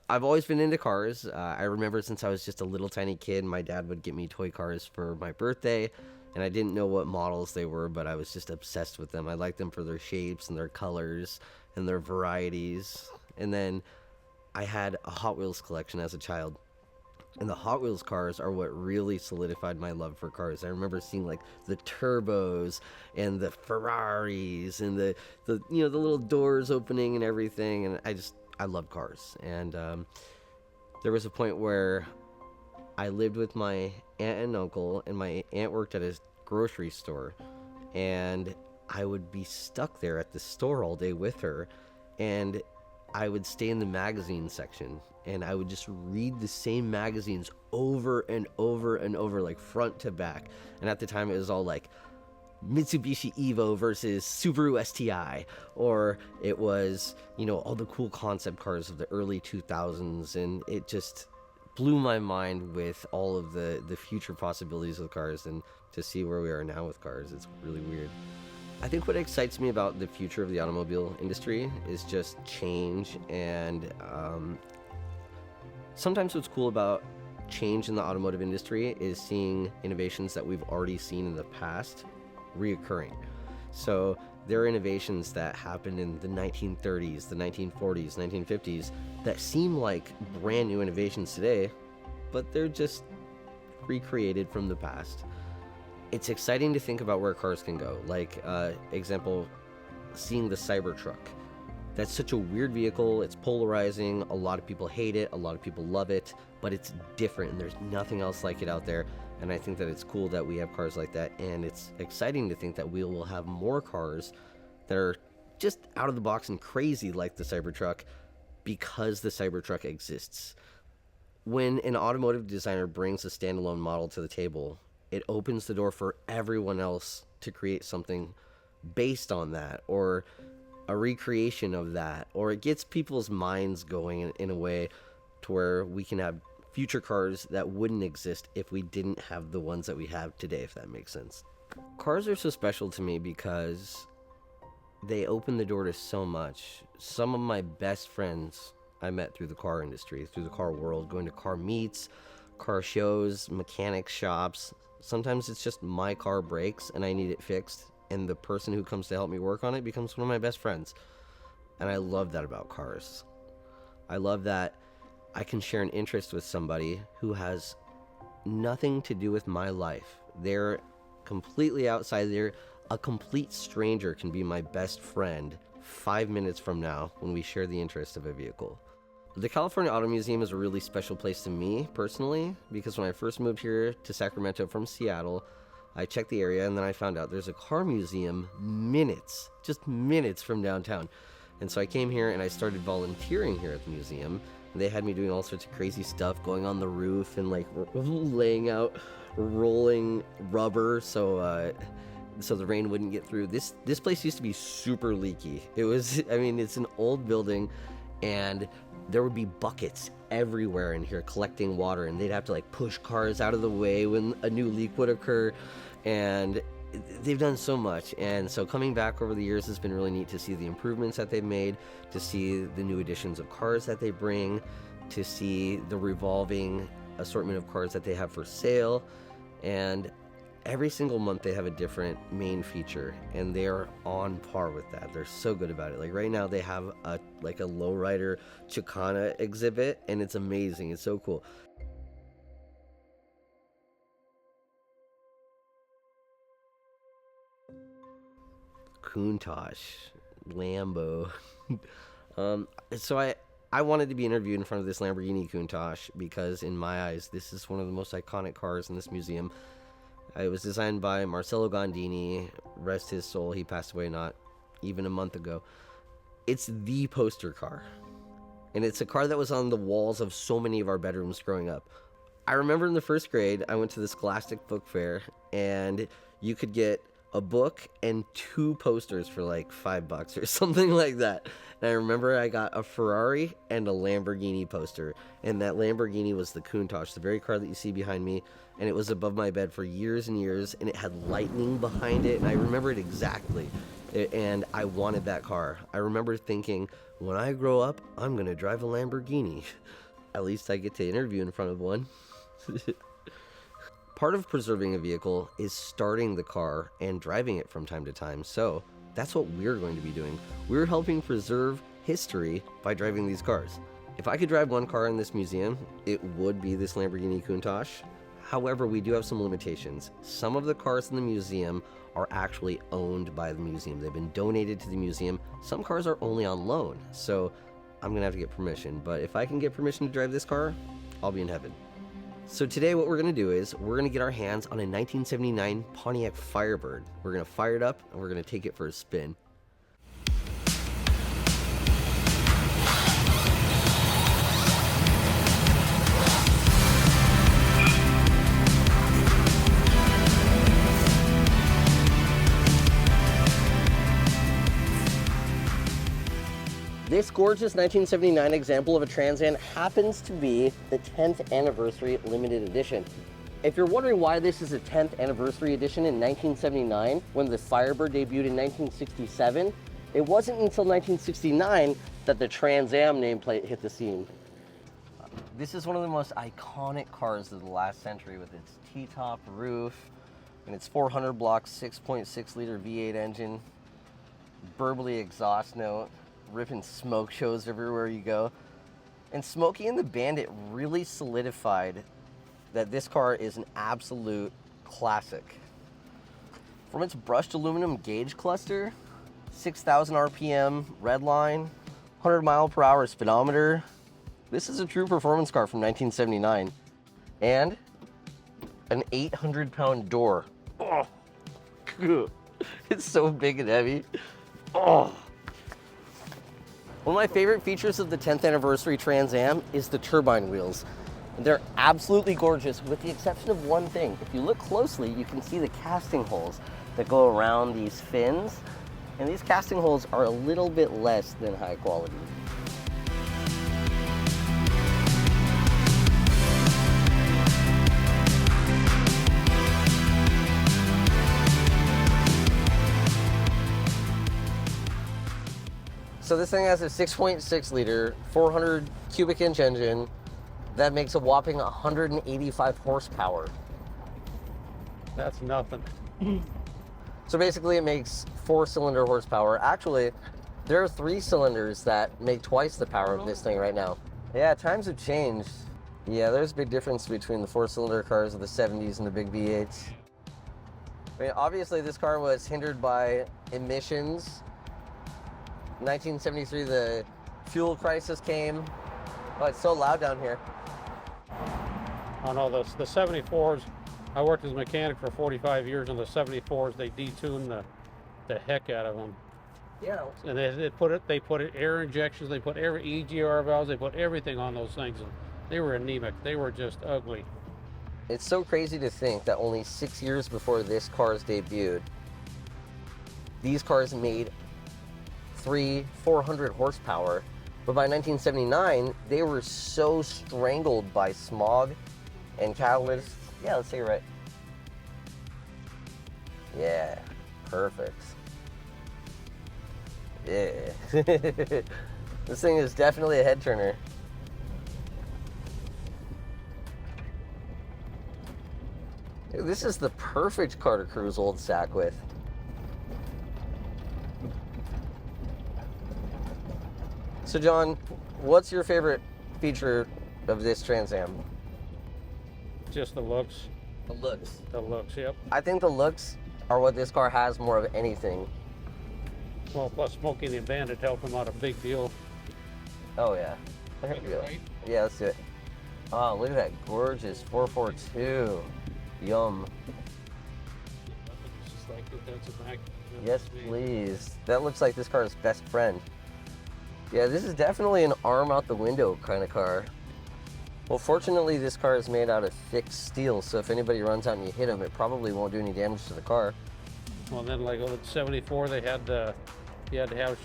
I've always been into cars. I remember since I was just a little tiny kid, my dad would get me toy cars for my birthday, and I didn't know what models they were, but I was just obsessed with them. I liked them for their shapes and their colors and their varieties. And then I had a Hot Wheels collection as a child. And the Hot Wheels cars are what really solidified my love for cars. I remember seeing like the turbos and the Ferraris and the the little doors opening and everything. And I love cars. And there was a point where I lived with my aunt and uncle, and my aunt worked at a grocery store, and I would be stuck there at the store all day with her, and I would stay in the magazine section, and I would just read the same magazines over and over and over, like front to back. And at the time it was all like Mitsubishi Evo versus Subaru STI, or it was, all the cool concept cars of the early 2000s, and it just blew my mind with all of the future possibilities of cars. And to see where we are now with cars, it's really weird. I think what excites me about the future of the automobile industry is just change, and sometimes what's cool about change in the automotive industry is seeing innovations that we've already seen in the past reoccurring. So there are innovations that happened in the 1930s, the 1940s, 1950s that seem like brand new innovations today, but they're just recreated from the past. It's exciting to think about where cars can go. Like, example, seeing the Cybertruck. That's such a weird vehicle. It's polarizing. A lot of people hate it. A lot of people love it. But it's different, and there's nothing else like it out there. And I think that it's cool that we have cars like that. And it's exciting to think that we will have more cars that are just out of the box and crazy like the Cybertruck, because the Cybertruck exists. When an automotive designer brings a standalone model to the table, it opens the door for everyone else to create something based on that, or a recreation of that, or it gets people's minds going in a way to where we can have future cars that wouldn't exist if we didn't have the ones that we have today, if that makes sense. Cars are so special to me because they open the door to so much. Some of my best friends I met through the car industry, through the car world, going to car meets, car shows, mechanic shops. Sometimes it's just my car breaks and I need it fixed, and the person who comes to help me work on it becomes one of my best friends. And I love that about cars. I love that I can share an interest with somebody who has nothing to do with my life. They're completely outside there. A complete stranger can be my best friend 5 minutes from now when we share the interest of a vehicle. The California Auto Museum is a really special place to me personally, because when I first moved here to Sacramento from Seattle, I checked the area and then I found out there's a car museum just minutes from downtown. And so I came here and I started volunteering here at the museum. And they had me doing all sorts of crazy stuff, going on the roof and like laying out rolling rubber so the rain wouldn't get through. This place used to be super leaky. It's an old building, and there would be buckets everywhere in here collecting water, and they'd have to like push cars out of the way when a new leak would occur. And they've done so much, and so coming back over the years has been really neat to see the improvements that they've made, to see the new additions of cars that they bring, to see the revolving assortment of cars that they have for sale. And every single month they have a different main feature, and they are on par with that. They're so good about it. Like right now they have a lowrider Chicana exhibit, and it's amazing. It's so cool. Countach, Lambo. So I wanted to be interviewed in front of this Lamborghini Countach because in my eyes this is one of the most iconic cars in this museum. It was designed by Marcello Gondini, rest his soul. He passed away not even a month ago. It's the poster car, and it's a car that was on the walls of so many of our bedrooms growing up. I remember in the first grade I went to the Scholastic Book Fair, and you could get a book and 2 posters for like $5 or something like that. And I remember I got a Ferrari and a Lamborghini poster, and that Lamborghini was the Countach, the very car that you see behind me, and it was above my bed for years and years, and it had lightning behind it, and I remember it exactly. And I wanted that car. I remember thinking, when I grow up, I'm going to drive a Lamborghini. At least I get to interview in front of one. Part of preserving a vehicle is starting the car and driving it from time to time. So that's what we're going to be doing. We're helping preserve history by driving these cars. If I could drive one car in this museum, it would be this Lamborghini Countach. However, we do have some limitations. Some of the cars in the museum are actually owned by the museum. They've been donated to the museum. Some cars are only on loan, so I'm gonna have to get permission. But if I can get permission to drive this car, I'll be in heaven. So today what we're gonna do is we're gonna get our hands on a 1979 Pontiac Firebird. We're gonna fire it up and we're gonna take it for a spin. This gorgeous 1979 example of a Trans Am happens to be the 10th anniversary limited edition. If you're wondering why this is a 10th anniversary edition in 1979, when the Firebird debuted in 1967, it wasn't until 1969 that the Trans Am nameplate hit the scene. This is one of the most iconic cars of the last century with its T-top roof and its 400 block 6.6 liter V8 engine, burbly exhaust note, ripping smoke shows everywhere you go. And Smokey and the Bandit really solidified that this car is an absolute classic. From its brushed aluminum gauge cluster, 6,000 RPM red line, 100 mile per hour speedometer, this is a true performance car from 1979. And an 800-pound door. Oh, it's so big and heavy. Oh. One of my favorite features of the 10th anniversary Trans Am is the turbine wheels. They're absolutely gorgeous with the exception of one thing. If you look closely, you can see the casting holes that go around these fins. And these casting holes are a little bit less than high quality. So this thing has a 6.6 liter, 400 cubic inch engine that makes a whopping 185 horsepower. That's nothing. So basically it makes 4-cylinder horsepower. Actually, there are 3 cylinders that make twice the power of this thing right now. Yeah, times have changed. Yeah, there's a big difference between the 4-cylinder cars of the 70s and the big V8s. I mean, obviously this car was hindered by emissions. 1973, the fuel crisis came. Oh, it's so loud down here. I know the 74s, I worked as a mechanic for 45 years, and the 74s, they detuned the heck out of them. Yeah. And they put air injections, they put every EGR valves, they put everything on those things, and they were anemic. They were just ugly. It's so crazy to think that only 6 years before this car's debuted, these cars made 400 horsepower, but by 1979 they were so strangled by smog and catalysts. Yeah, let's take it right. Yeah, perfect. Yeah. This thing is definitely a head turner. Dude, this is the perfect car to cruise Old Sac with. So John, what's your favorite feature of this Trans Am? Just the looks. The looks. The looks, yep. I think the looks are what this car has more of anything. Well, plus Smokey and the Bandit helped him out a big deal. Oh yeah. There we go. Yeah, let's do it. Oh, look at that gorgeous 442. Yum. Yes, please. That looks like this car's best friend. Yeah, this is definitely an arm out the window kind of car. Well, fortunately, this car is made out of thick steel, so if anybody runs out and you hit them, it probably won't do any damage to the car. Well, then, like with the 74, they had you had to have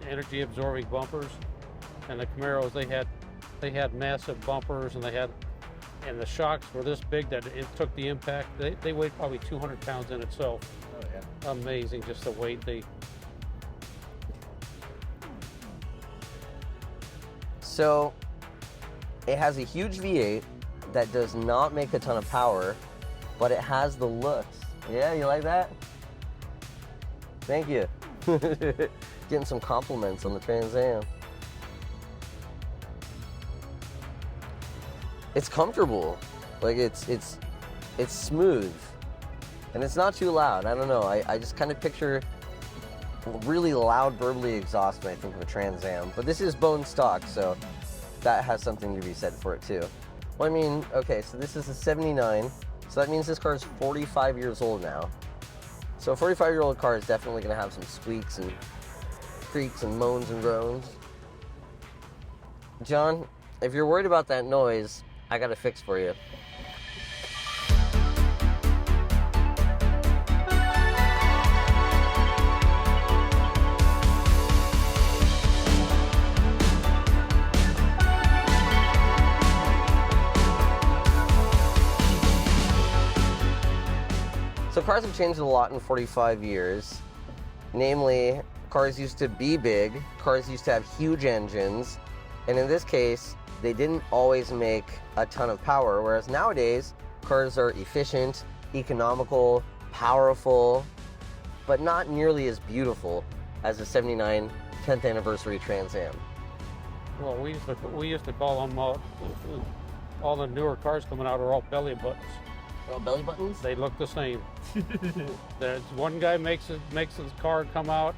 energy absorbing bumpers, and the Camaros they had massive bumpers, and and the shocks were this big that it took the impact. They weighed probably 200 pounds in itself. Oh yeah. Amazing, just the weight. So it has a huge V8 that does not make a ton of power, but it has the looks. Yeah, you like that? Thank you. Getting some compliments on the Trans Am. It's comfortable. Like it's smooth. And it's not too loud. I don't know. I just kind of picture really loud burbly exhaust when I think of a Trans Am. But this is bone stock, so that has something to be said for it too. Well, I mean, okay, so this is a 79. So that means this car is 45 years old now. So a 45-year-old car is definitely gonna have some squeaks and creaks and moans and groans. John, if you're worried about that noise, I got a fix for you. So cars have changed a lot in 45 years. Namely, cars used to be big, cars used to have huge engines, and in this case, they didn't always make a ton of power, whereas nowadays, cars are efficient, economical, powerful, but not nearly as beautiful as the 79 10th anniversary Trans Am. Well, we used to call them all the newer cars coming out are all belly buttons. They're all belly buttons? They look the same. There's one guy makes his car come out.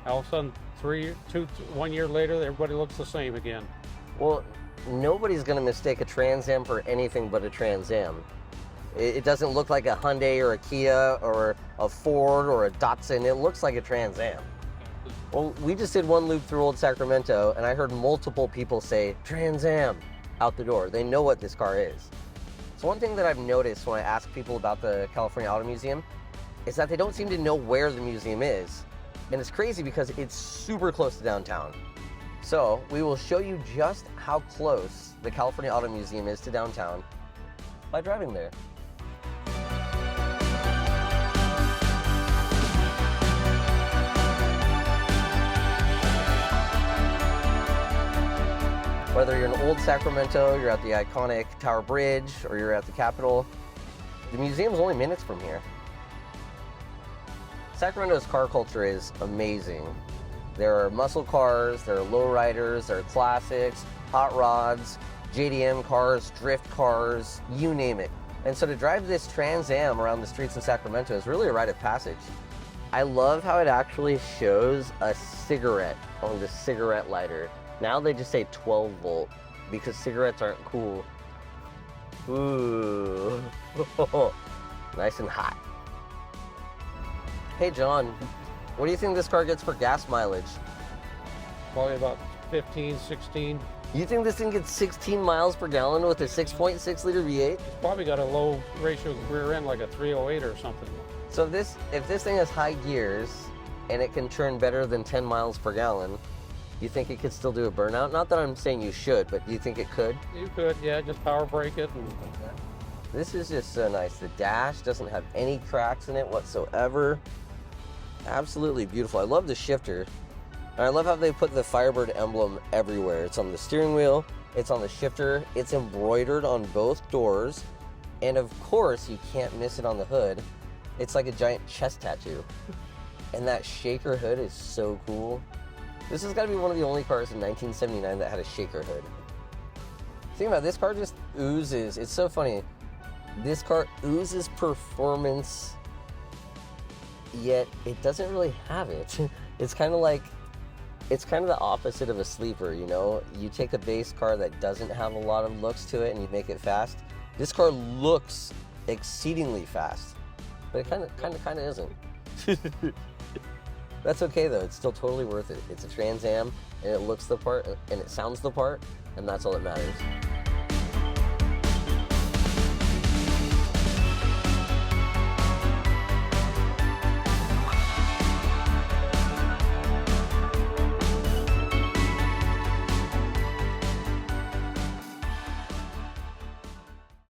All of a sudden, 1 year later, everybody looks the same again. Well, nobody's going to mistake a Trans Am for anything but a Trans Am. It doesn't look like a Hyundai or a Kia or a Ford or a Datsun. It looks like a Trans Am. Well, we just did one loop through Old Sacramento, and I heard multiple people say, Trans Am, out the door. They know what this car is. So one thing that I've noticed when I ask people about the California Auto Museum is that they don't seem to know where the museum is. And it's crazy because it's super close to downtown. So we will show you just how close the California Auto Museum is to downtown by driving there. Whether you're in Old Sacramento, you're at the iconic Tower Bridge, or you're at the Capitol, the museum's only minutes from here. Sacramento's car culture is amazing. There are muscle cars, there are lowriders, there are classics, hot rods, JDM cars, drift cars, you name it. And so to drive this Trans Am around the streets of Sacramento is really a rite of passage. I love how it actually shows a cigarette on the cigarette lighter. Now they just say 12 volt because cigarettes aren't cool. Ooh, nice and hot. Hey John, what do you think this car gets for gas mileage? Probably about 15, 16. You think this thing gets 16 miles per gallon with a 6.6 liter V8? It's probably got a low ratio rear end, like a 308 or something. So if this thing has high gears and it can turn better than 10 miles per gallon, you think it could still do a burnout? Not that I'm saying you should, but do you think it could? You could, yeah, just power brake it. And... This is just so nice. The dash doesn't have any cracks in it whatsoever. Absolutely beautiful. I love the shifter. And I love how they put the Firebird emblem everywhere. It's on the steering wheel, it's on the shifter, it's embroidered on both doors, and of course, you can't miss it on the hood. It's like a giant chest tattoo. And that shaker hood is so cool. This has got to be one of the only cars in 1979 that had a shaker hood. Think about it, this car just oozes. It's so funny. This car oozes performance, yet it doesn't really have it. It's kind of the opposite of a sleeper, you know? You take a base car that doesn't have a lot of looks to it and you make it fast. This car looks exceedingly fast, but it kind of isn't. That's okay though, it's still totally worth it. It's a Trans Am, and it looks the part, and it sounds the part, and that's all that matters.